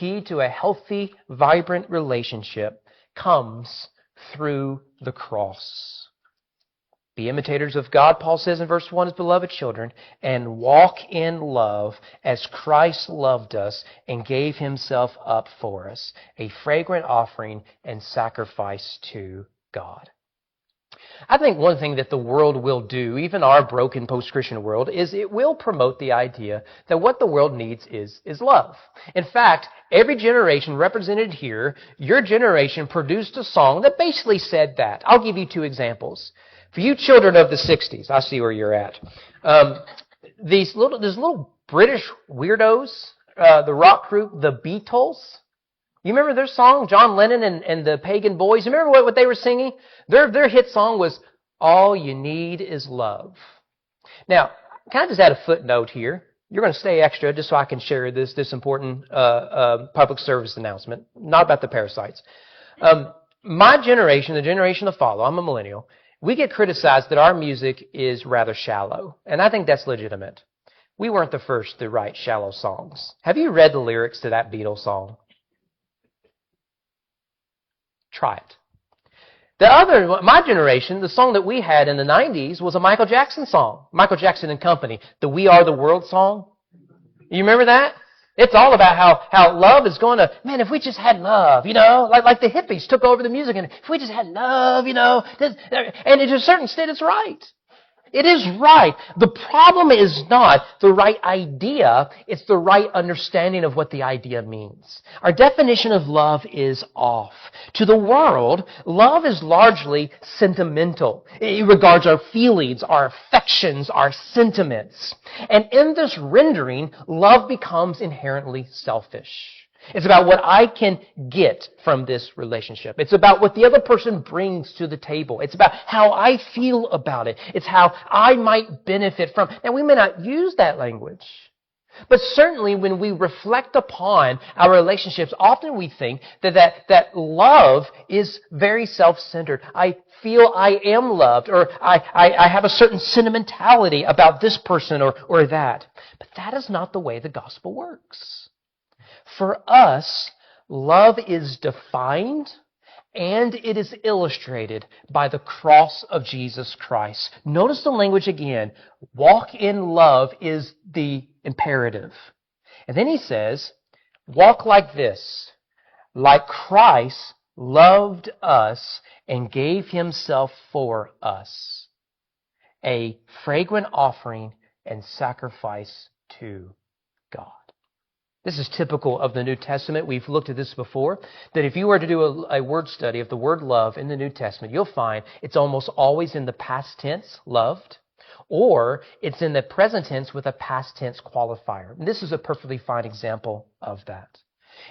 key to a healthy, vibrant relationship comes through the cross. Be imitators of God, Paul says in verse 1, as beloved children, and walk in love as Christ loved us and gave himself up for us, a fragrant offering and sacrifice to God. I think one thing that the world will do, even our broken post-Christian world, is it will promote the idea that what the world needs is love. In fact, every generation represented here, your generation produced a song that basically said that. I'll give you two examples. For you children of the 60s, I see where you're at. These little British weirdos, the rock group, the Beatles. You remember their song, John Lennon and the Pagan Boys? You remember what they were singing? Their hit song was, All You Need Is Love. Now, can I just add a footnote here? You're going to stay extra just so I can share this important public service announcement, not about the parasites. My generation, the generation to follow, I'm a millennial, we get criticized that our music is rather shallow, and I think that's legitimate. We weren't the first to write shallow songs. Have you read the lyrics to that Beatles song? Try it. My generation, the song that we had in the 90s was a Michael Jackson song. Michael Jackson and Company, the We Are the World song. You remember that? It's all about how love is going to, man, if we just had love, like the hippies took over the music, and if we just had love, and to a certain extent it's right. It is right. The problem is not the right idea, it's the right understanding of what the idea means. Our definition of love is off. To the world, love is largely sentimental. It regards our feelings, our affections, our sentiments. And in this rendering, love becomes inherently selfish. It's about what I can get from this relationship. It's about what the other person brings to the table. It's about how I feel about it. It's how I might benefit from. Now, we may not use that language, but certainly when we reflect upon our relationships, often we think that love is very self-centered. I feel I am loved, or I have a certain sentimentality about this person or that. But that is not the way the gospel works. For us, love is defined and it is illustrated by the cross of Jesus Christ. Notice the language again. Walk in love is the imperative. And then he says, walk like this, like Christ loved us and gave himself for us, a fragrant offering and sacrifice to God. This is typical of the New Testament. We've looked at this before, that if you were to do a word study of the word love in the New Testament, you'll find it's almost always in the past tense, loved, or it's in the present tense with a past tense qualifier. And this is a perfectly fine example of that.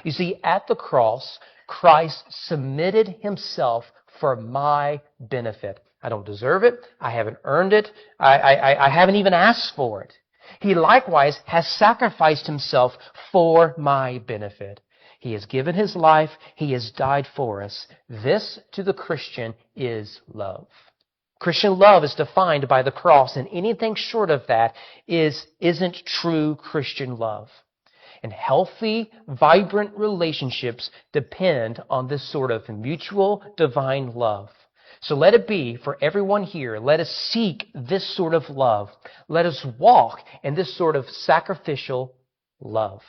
You see, at the cross, Christ submitted himself for my benefit. I don't deserve it. I haven't earned it. I haven't even asked for it. He likewise has sacrificed himself for my benefit. He has given his life. He has died for us. This, to the Christian, is love. Christian love is defined by the cross, and anything short of that isn't true Christian love. And healthy, vibrant relationships depend on this sort of mutual divine love. So let it be for everyone here. Let us seek this sort of love. Let us walk in this sort of sacrificial love.